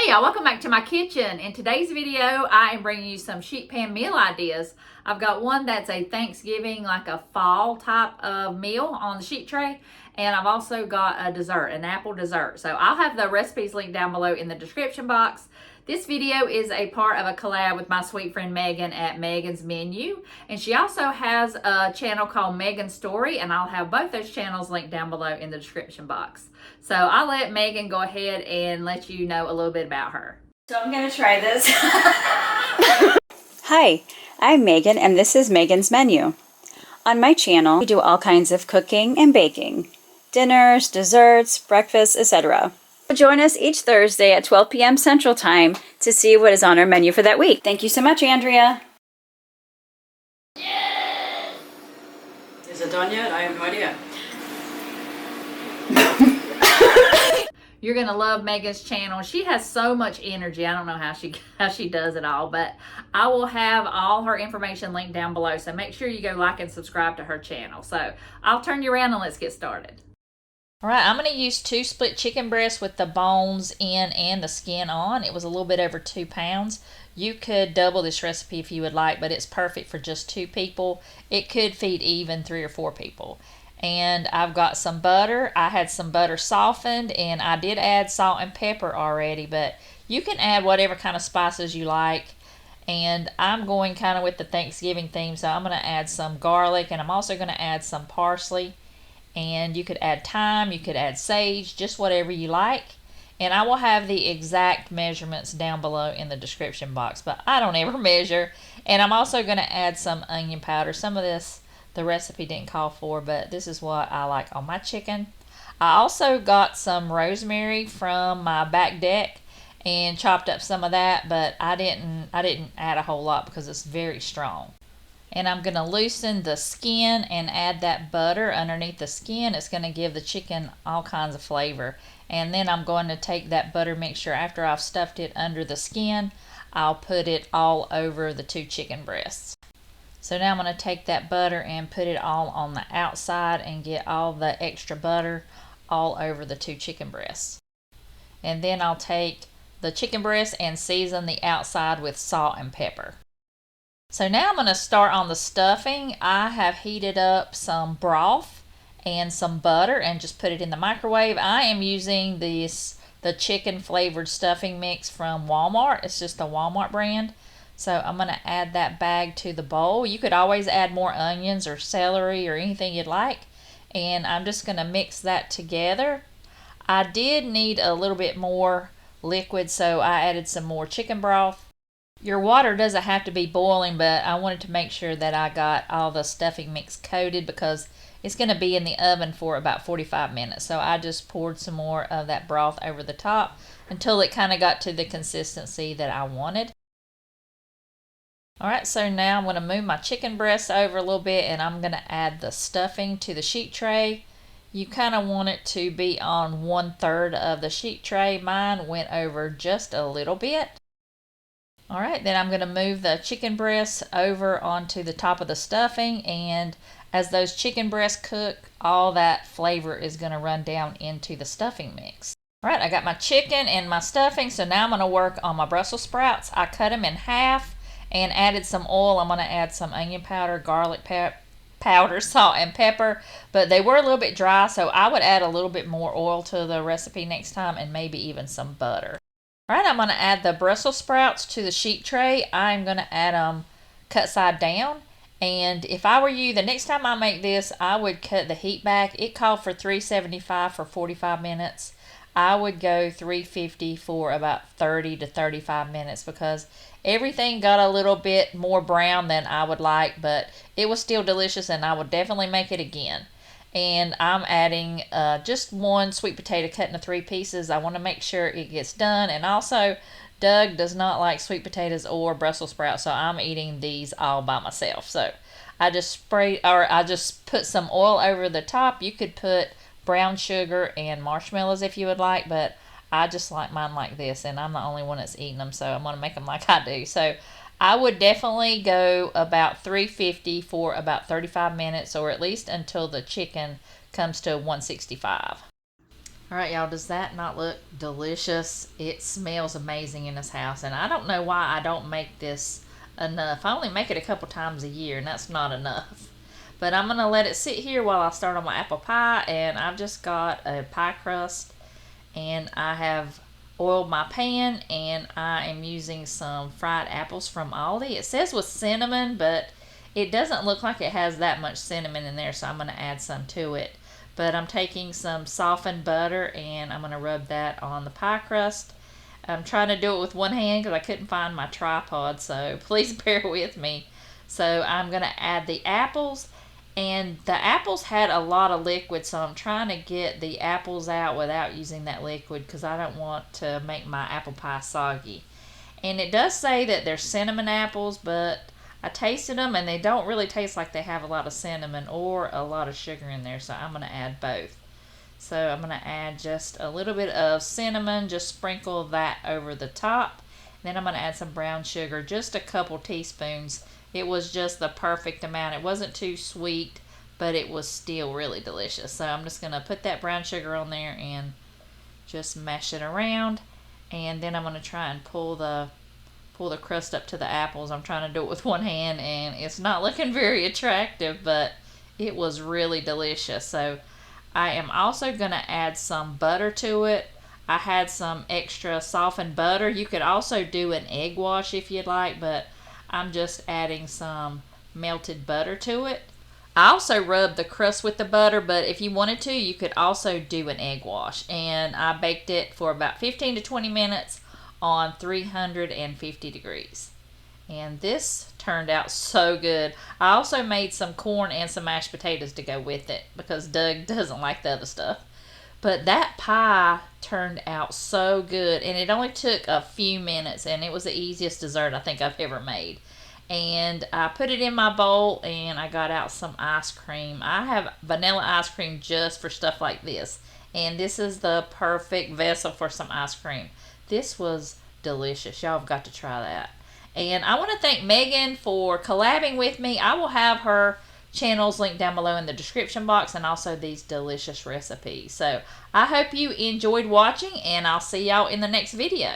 Hey y'all, welcome back to my kitchen. In today's video, I am bringing you some sheet pan meal ideas. I've got one that's a Thanksgiving, like a fall type of meal on the sheet tray. And I've also got a dessert, an apple dessert. So I'll have the recipes linked down below in the description box. This video is a part of a collab with my sweet friend Megan at Meaghan's Menu. And she also has a channel called Meaghan's Story, and I'll have both those channels linked down below in the description box. So I'll let Meaghan go ahead and let you know a little bit about her. So I'm going to try this. Hi, I'm Meaghan and this is Meaghan's Menu. On my channel, we do all kinds of cooking and baking. Dinners, desserts, breakfasts, etc. Join us each Thursday at 12 p.m. Central Time to see what is on our menu for that week. Thank you so much, Andrea. Is it done yet? I have no idea. You're gonna love Meaghan's channel. She has so much energy. I don't know how she does it all, but I will have all her information linked down below. So make sure you go like and subscribe to her channel. So I'll turn you around and let's get started. All right, I'm gonna use 2 split chicken breasts with the bones in and the skin on. It was a little bit over 2 pounds. You could double this recipe if you would like, but it's perfect for just 2 people. It could feed even 3 or 4 people. And I've got some butter. I had some butter softened, and I did add salt and pepper already, but you can add whatever kind of spices you like. And I'm going kind of with the Thanksgiving theme, so I'm going to add some garlic, and I'm also going to add some parsley. And you could add thyme, you could add sage, just whatever you like. And I will have the exact measurements down below in the description box, but I don't ever measure. And I'm also going to add some onion powder. Some of this the recipe didn't call for, but this is what I like on my chicken. I also got some rosemary from my back deck and chopped up some of that, but I didn't add a whole lot because it's very strong. And I'm going to loosen the skin and add that butter underneath the skin. It's going to give the chicken all kinds of flavor. And then I'm going to take that butter mixture after I've stuffed it under the skin. I'll put it all over the 2 chicken breasts. So now I'm going to take that butter and put it all on the outside and get all the extra butter all over the 2 chicken breasts. And then I'll take the chicken breast and season the outside with salt and pepper. So now I'm going to start on the stuffing. I have heated up some broth and some butter and just put it in the microwave. I am using the chicken flavored stuffing mix from Walmart. It's just a Walmart brand. So I'm going to add that bag to the bowl. You could always add more onions or celery or anything you'd like. And I'm just going to mix that together. I did need a little bit more liquid, so I added some more chicken broth. Your water doesn't have to be boiling, but I wanted to make sure that I got all the stuffing mix coated because it's going to be in the oven for about 45 minutes. So I just poured some more of that broth over the top until it kind of got to the consistency that I wanted. Alright, so now I'm going to move my chicken breasts over a little bit and I'm going to add the stuffing to the sheet tray. You kind of want it to be on 1/3 of the sheet tray. Mine went over just a little bit. Alright, then I'm going to move the chicken breasts over onto the top of the stuffing, and as those chicken breasts cook, all that flavor is going to run down into the stuffing mix. Alright, I got my chicken and my stuffing, so now I'm going to work on my Brussels sprouts. I cut them in half and added some oil. I'm going to add some onion powder, garlic powder, salt, and pepper. But they were a little bit dry, so I would add a little bit more oil to the recipe next time and maybe even some butter. Alright, I'm going to add the Brussels sprouts to the sheet tray. I'm going to add them cut side down. And if I were you, the next time I make this, I would cut the heat back. It called for 375 for 45 minutes. I would go 350 for about 30 to 35 minutes because everything got a little bit more brown than I would like, but it was still delicious and I would definitely make it again. And I'm adding just 1 sweet potato cut into 3 pieces. I want to make sure it gets done. And also, Doug does not like sweet potatoes or Brussels sprouts, so I'm eating these all by myself. So I just put some oil over the top. You could put brown sugar and marshmallows if you would like, but I just like mine like this, and I'm the only one that's eating them, so I'm going to make them like I do. So I would definitely go about 350 for about 35 minutes, or at least until the chicken comes to 165. All right, y'all, does that not look delicious? It smells amazing in this house, and I don't know why I don't make this enough. I only make it a couple times a year, and that's not enough. But I'm going to let it sit here while I start on my apple pie, and I've just got a pie crust, and I have oiled my pan, and I am using some fried apples from Aldi. It says with cinnamon, but it doesn't look like it has that much cinnamon in there, so I'm going to add some to it. But I'm taking some softened butter and I'm going to rub that on the pie crust. I'm trying to do it with one hand because I couldn't find my tripod, so please bear with me. So I'm going to add the apples, and the apples had a lot of liquid, so I'm trying to get the apples out without using that liquid because I don't want to make my apple pie soggy. And it does say that they're cinnamon apples, but I tasted them and they don't really taste like they have a lot of cinnamon or a lot of sugar in there, so I'm going to add both. So I'm going to add just a little bit of cinnamon, just sprinkle that over the top. Then I'm going to add some brown sugar, just a couple teaspoons. It was just the perfect amount. It wasn't too sweet, but it was still really delicious. So I'm just going to put that brown sugar on there and just mash it around. And then I'm going to try and pull the crust up to the apples. I'm trying to do it with one hand and it's not looking very attractive, but it was really delicious. So I am also going to add some butter to it. I had some extra softened butter. You could also do an egg wash if you'd like, but I'm just adding some melted butter to it. I also rubbed the crust with the butter, but if you wanted to, you could also do an egg wash. And I baked it for about 15 to 20 minutes on 350 degrees. And this turned out so good. I also made some corn and some mashed potatoes to go with it because Doug doesn't like the other stuff. But that pie turned out so good, and it only took a few minutes, and it was the easiest dessert I think I've ever made. And I put it in my bowl, and I got out some ice cream. I have vanilla ice cream just for stuff like this, and this is the perfect vessel for some ice cream. This was delicious. Y'all have got to try that. And I want to thank Meaghan for collabing with me. I will have her channels linked down below in the description box, and also these delicious recipes. So I hope you enjoyed watching, and I'll see y'all in the next video.